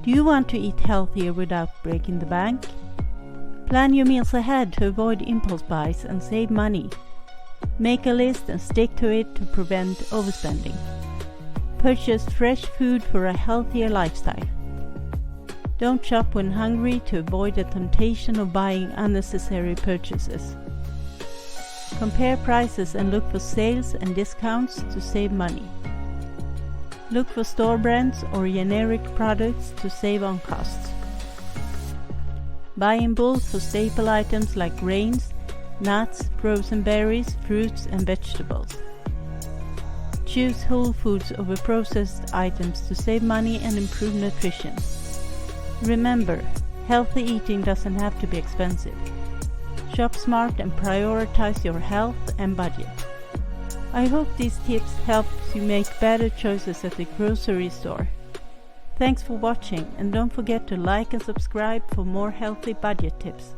Do you want to eat healthier without breaking the bank? Plan your meals ahead to avoid impulse buys and save money. Make a list and stick to it to prevent overspending. Purchase fresh food for a healthier lifestyle. Don't shop when hungry to avoid the temptation of buying unnecessary purchases. Compare prices and look for sales and discounts to save money. Look for store brands or generic products to save on costs. Buy in bulk for staple items like grains, nuts, frozen berries, fruits and vegetables. Choose whole foods over processed items to save money and improve nutrition. Remember, healthy eating doesn't have to be expensive. Shop smart and prioritize your health and budget. I hope these tips help you make better choices at the grocery store. Thanks for watching, and don't forget to like and subscribe for more healthy budget tips.